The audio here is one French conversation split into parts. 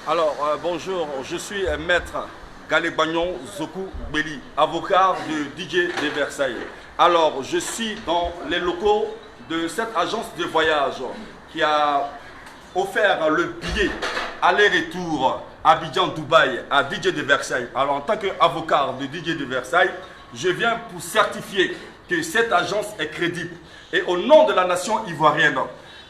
Alors, bonjour, je suis maître Galé-Bagnon Zoku Beli, avocat de DJ de Versailles. Alors, je suis dans les locaux de cette agence de voyage qui a offert le billet aller-retour Abidjan-Dubaï à DJ de Versailles. Alors, en tant qu'avocat de DJ de Versailles, je viens pour certifier que cette agence est crédible. Et au nom de la nation ivoirienne,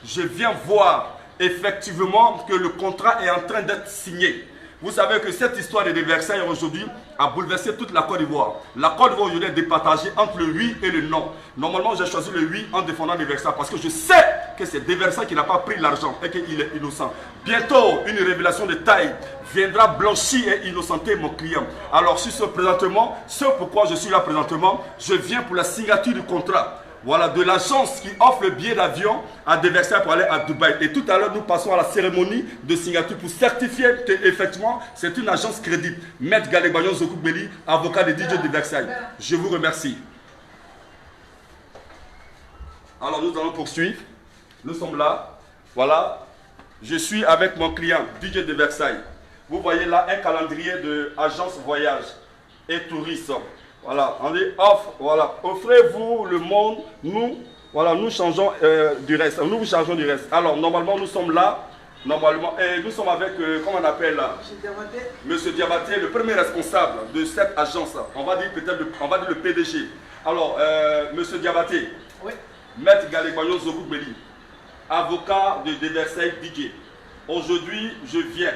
je viens voir effectivement que le contrat est en train d'être signé. Vous savez que cette histoire de Versailles aujourd'hui a bouleversé toute la Côte d'Ivoire. La Côte d'Ivoire aujourd'hui est départagée entre le oui et le non. Normalement, j'ai choisi le oui en défendant Versailles parce que je sais que c'est Versailles qui n'a pas pris l'argent et qu'il est innocent. Bientôt, une révélation de taille viendra blanchir et innocenter mon client. Alors, sur ce présentement, ce pourquoi je suis là présentement, je viens pour la signature du contrat. Voilà, de l'agence qui offre le billet d'avion à Versailles pour aller à Dubaï. Et tout à l'heure, nous passons à la cérémonie de signature pour certifier qu'effectivement, c'est une agence crédible. Maître Galé-Bagnon Zoku Beli, avocat de DJ de Versailles. Je vous remercie. Alors, nous allons poursuivre. Nous sommes là. Voilà. Je suis avec mon client, DJ de Versailles. Vous voyez là un calendrier de agence voyage et tourisme. Voilà, on dit offre, voilà, offrez-vous le monde, nous, voilà, nous changeons du reste, nous vous changeons du reste. Alors, normalement, nous sommes là, normalement, et nous sommes avec, comment on appelle là, Monsieur Diabaté, le premier responsable de cette agence. On va dire peut-être, on va dire le PDG. Alors, Monsieur Diabaté, oui. Maître Galé-Bagnon Zoku Beli, avocat de Versailles DJ. Aujourd'hui, je viens.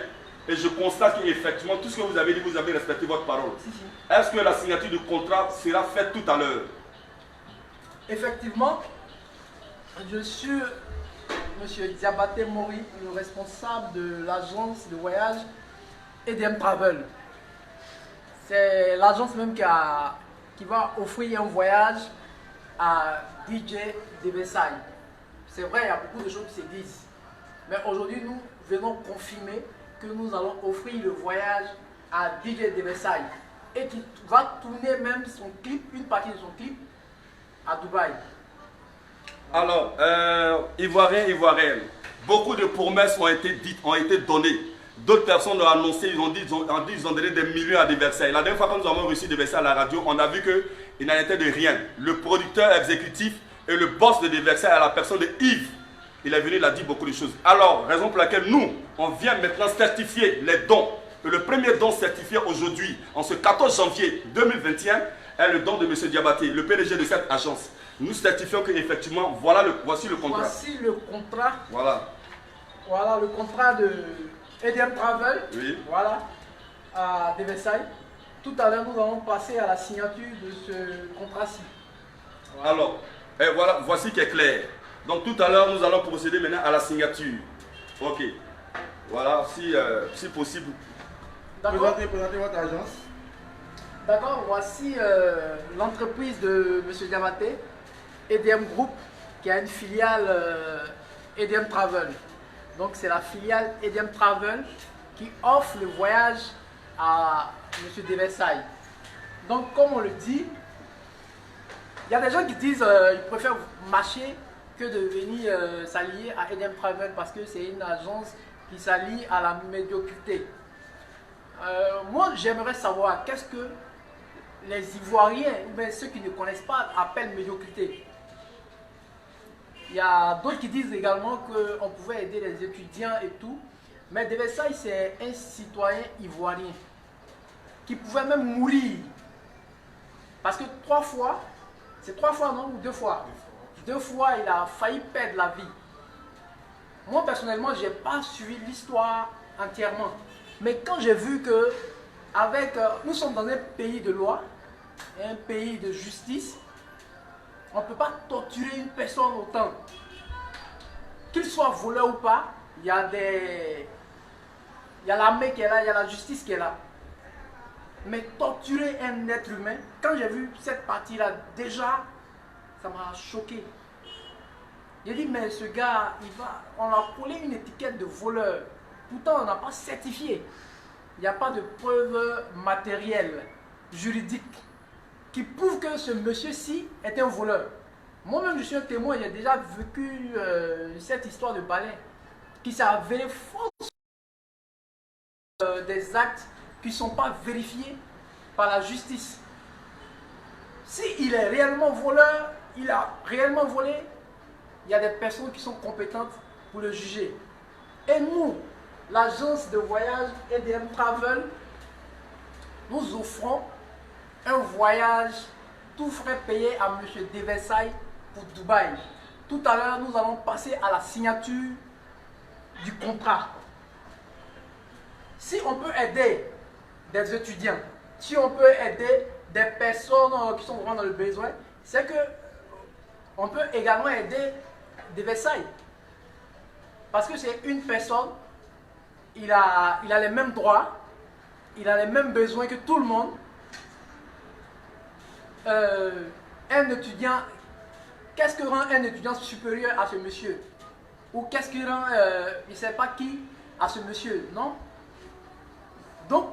Et je constate qu'effectivement, tout ce que vous avez dit, vous avez respecté votre parole. Est-ce que la signature du contrat sera faite tout à l'heure? Effectivement, je suis M. Diabaté Mori, le responsable de l'agence de voyage EDM Travel. C'est l'agence même qui va offrir un voyage à DJ de Versailles. C'est vrai, il y a beaucoup de choses qui se disent. Mais aujourd'hui, nous venons confirmer que nous allons offrir le voyage à DJ de Versailles et qui va tourner même son clip, une partie de son clip à Dubaï. Alors, Ivoiriens, Ivoiriennes, beaucoup de promesses ont été dites, ont été données. D'autres personnes ont annoncé, ils ont donné des millions à Versailles. La dernière fois que nous avons reçu Versailles à la radio, on a vu qu'il n'en était de rien. Le producteur exécutif et le boss de Versailles à la personne de Yves, il est venu, il a dit beaucoup de choses. Alors, raison pour laquelle nous, on vient maintenant certifier les dons. Et le premier don certifié aujourd'hui, en ce 14 janvier 2021, est le don de M. Diabaté, le PDG de cette agence. Nous certifions qu'effectivement, voici le contrat. Voici le contrat. Voilà. Voilà le contrat de EDM Travel. Oui. Voilà, à Versailles. Tout à l'heure, nous allons passer à la signature de ce contrat-ci. Voilà. Alors, et voilà, voici qui est clair. Donc tout à l'heure, nous allons procéder maintenant à la signature. Ok. Voilà, si possible. Présentez votre agence. D'accord, voici l'entreprise de M. Diabaté, EDM Group, qui a une filiale EDM Travel. Donc c'est la filiale EDM Travel qui offre le voyage à M. de Versailles. Donc comme on le dit, il y a des gens qui disent qu'ils préfèrent marcher que de venir s'allier à EDM Travel parce que c'est une agence qui s'allie à la médiocrité. Moi, j'aimerais savoir qu'est-ce que les Ivoiriens, ou bien ceux qui ne connaissent pas, appellent médiocrité. Il y a d'autres qui disent également qu'on pouvait aider les étudiants et tout, mais de Versailles, c'est un citoyen ivoirien qui pouvait même mourir. Parce que 3 fois, c'est 3 fois non, ou 2 fois? 2 fois, il a failli perdre la vie. Moi, personnellement, je n'ai pas suivi l'histoire entièrement. Mais quand j'ai vu que nous sommes dans un pays de loi, un pays de justice, on ne peut pas torturer une personne autant. Qu'il soit voleur ou pas, il y a l'armée qui est là, il y a la justice qui est là. Mais torturer un être humain, quand j'ai vu cette partie-là, déjà, ça m'a choqué. J'ai dit, mais ce gars, on a collé une étiquette de voleur. Pourtant, on n'a pas certifié. Il n'y a pas de preuve matérielle, juridique. qui prouvent que ce monsieur-ci est un voleur. Moi-même, je suis un témoin, j'ai déjà vécu cette histoire de balai qui s'est avérée fausse. Des actes qui ne sont pas vérifiés par la justice. S'il est réellement voleur, il a réellement volé, il y a des personnes qui sont compétentes pour le juger. Et nous, l'agence de voyage EDM Travel, nous offrons un voyage tout frais payé à M. Deversailles pour Dubaï. Tout à l'heure, nous allons passer à la signature du contrat. Si on peut aider des étudiants, si on peut aider des personnes qui sont vraiment dans le besoin, c'est que on peut également aider Deversailles. Parce que c'est une personne, il a les mêmes droits, il a les mêmes besoins que tout le monde. Un étudiant, qu'est-ce que rend un étudiant supérieur à ce monsieur? Ou qu'est-ce qui rend, je ne sais pas qui, à ce monsieur, non? Donc,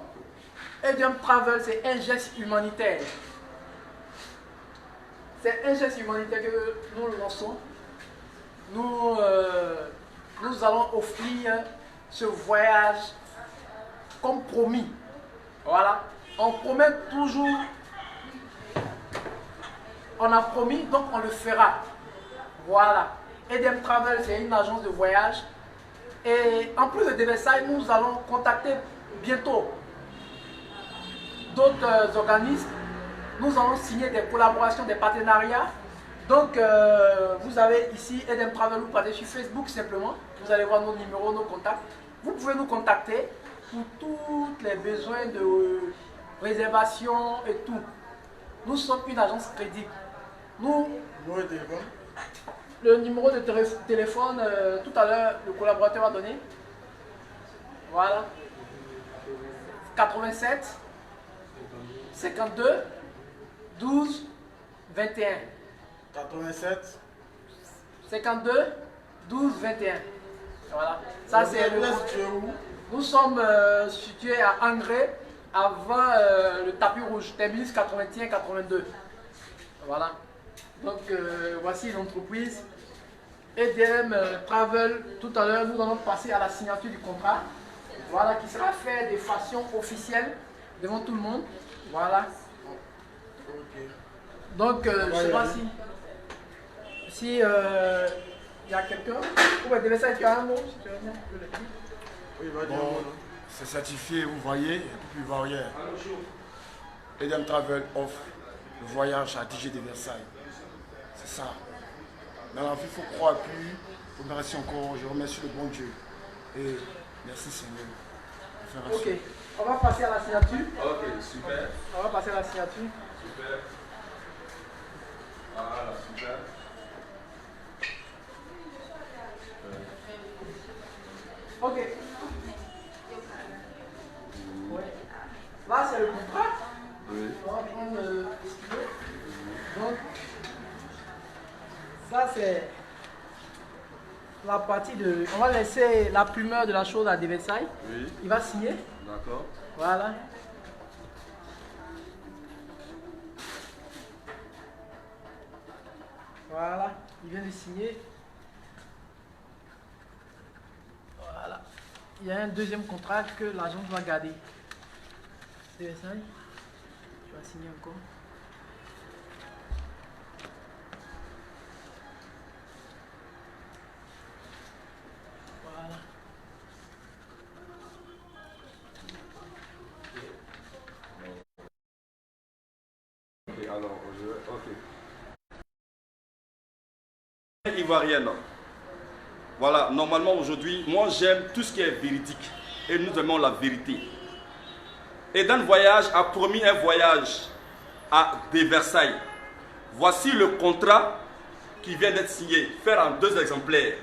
EDM Travel, c'est un geste humanitaire. C'est un geste humanitaire que nous lançons. Nous allons offrir ce voyage comme promis. Voilà. On promet toujours. On a promis, donc on le fera. Voilà. EDM Travel, c'est une agence de voyage. Et en plus de Deversailles, nous allons contacter bientôt d'autres organismes. Nous allons signer des collaborations, des partenariats. Donc, vous avez ici EDM Travel, vous partez sur Facebook simplement. Vous allez voir nos numéros, nos contacts. Vous pouvez nous contacter pour tous les besoins de réservation et tout. Nous sommes une agence crédible. Nous, le numéro de téléphone, tout à l'heure, le collaborateur va donner. Voilà. 87 52 12 21. 87 52 12 21. Voilà. Ça, c'est le. Nous sommes situés à Angré, avant le tapis rouge, terminus 81-82. Voilà. Donc, voici l'entreprise EDM Travel. Tout à l'heure, nous allons passer à la signature du contrat. Voilà, qui sera fait de façon officielle devant tout le monde. Voilà. Donc, je ne sais pas si il y a quelqu'un. Ou bien, devait ça, tu as un mot, si tu veux bien, je le dis. Oui, va dire. Bon, c'est certifié, vous voyez, et puis ivoirien. EDM Travel offre le voyage à DJ de Versailles. C'est ça. Dans la vie, il faut croire, puis, merci encore, je remercie le bon Dieu. Et merci Seigneur. Ok, on va passer à la signature. Ok, super. On va passer à la signature. Super. Voilà, super. Ok. Ouais. Là, c'est le contrat. Oui. On va prendre le stylo. Donc, ça, c'est la partie de. On va laisser la primeur de la chose à Deversailles. Oui. Il va signer. D'accord. Voilà. Voilà. Il vient de signer. Voilà. Il y a un deuxième contrat que l'agence va garder. Deversailles. Tu vas signer encore. Voilà. Ok, alors, ok. Ivoirienne. Voilà, normalement aujourd'hui, moi j'aime tout ce qui est véridique. Et nous aimons la vérité. Et dans le voyage, a promis un voyage à Versailles. Voici le contrat qui vient d'être signé. Faire en 2 exemplaires.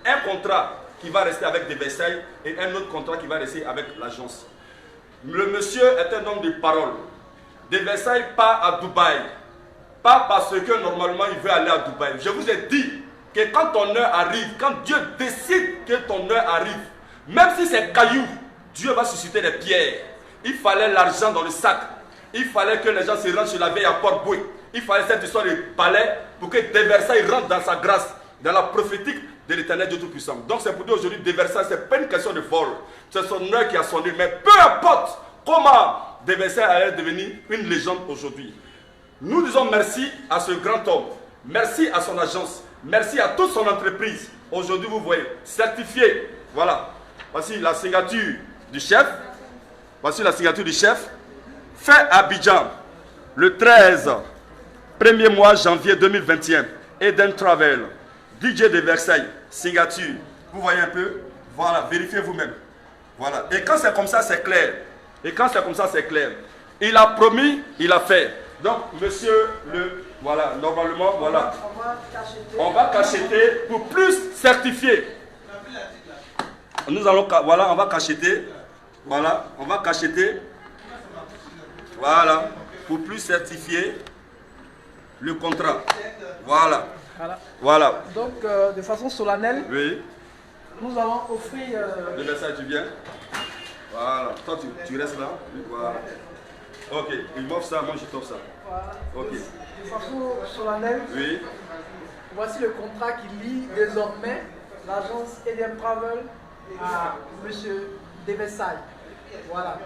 Un contrat qui va rester avec Versailles et un autre contrat qui va rester avec l'agence. Le monsieur est un homme de parole. Versailles part à Dubaï. Pas parce que normalement il veut aller à Dubaï. Je vous ai dit que quand ton heure arrive, quand Dieu décide que ton heure arrive, même si c'est caillou, Dieu va susciter des pierres. Il fallait l'argent dans le sac. Il fallait que les gens se rendent sur la veille à Port-Boué. Il fallait cette histoire de palais pour que De Versailles rentre dans sa grâce, dans la prophétique de l'Éternel Dieu Tout-Puissant. Donc c'est pour dire aujourd'hui, De Versailles, ce n'est pas une question de vol. C'est son heure qui a sonné. Mais peu importe comment De Versailles allait devenir une légende aujourd'hui. Nous disons merci à ce grand homme. Merci à son agence. Merci à toute son entreprise. Aujourd'hui, vous voyez, certifié. Voilà. Voici la signature du chef. Voici la signature du chef. Fait à Abidjan, le 13, premier mois janvier 2021. Eden Travel, DJ de Versailles, signature. Vous voyez un peu? Voilà, vérifiez vous-même. Voilà. Et quand c'est comme ça, c'est clair. Et quand c'est comme ça, c'est clair. Il a promis, il a fait. Donc, monsieur le... Voilà, normalement, voilà. On va cacheter pour plus certifier. Nous allons... Voilà, on va cacheter. Voilà, on va cacheter. Voilà, pour plus certifier le contrat. Voilà. Voilà. Donc, de façon solennelle, oui. Nous allons offrir... Le message, tu viens. Voilà. Toi, tu restes là. Voilà. Ok, il m'offre ça, moi je t'offre ça. Voilà. Ok. De façon solennelle, oui. Voici le contrat qui lie désormais l'agence EDM Travel à M. De Versailles. Voilà.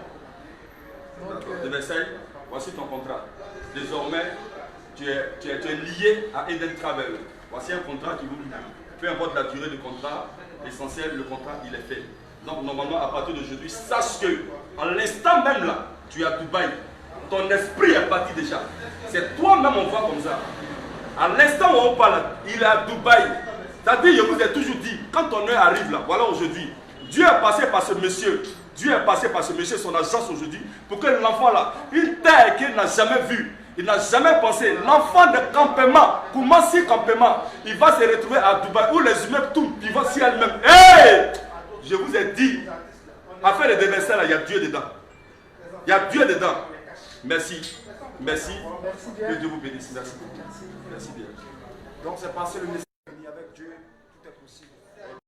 De Versailles, voici ton contrat. Désormais, tu es lié à Eden Travel. Voici un contrat qui vous dit, peu importe la durée du contrat, l'essentiel, le contrat, il est fait. Donc, normalement, à partir d'aujourd'hui, sache que, en l'instant même là, tu es à Dubaï. Ton esprit est parti déjà. C'est toi-même, on voit comme ça. À l'instant où on parle, il est à Dubaï. C'est-à-dire, je vous ai toujours dit, quand ton heure arrive là, voilà aujourd'hui, Dieu est passé par ce monsieur. Dieu est passé par ce monsieur, son agence aujourd'hui, pour que l'enfant là, une terre qu'il n'a jamais vue, il n'a jamais pensé, l'enfant de campement, comment si campement, il va se retrouver à Dubaï, où les humains tournent, ils vont si elles-mêmes. Hey! Je vous ai dit, afin de déverser là, il y a Dieu dedans. Il y a Dieu dedans. Merci. Merci. Que Dieu vous bénisse. Merci. Merci bien. Donc c'est passé le message avec Dieu, tout est possible.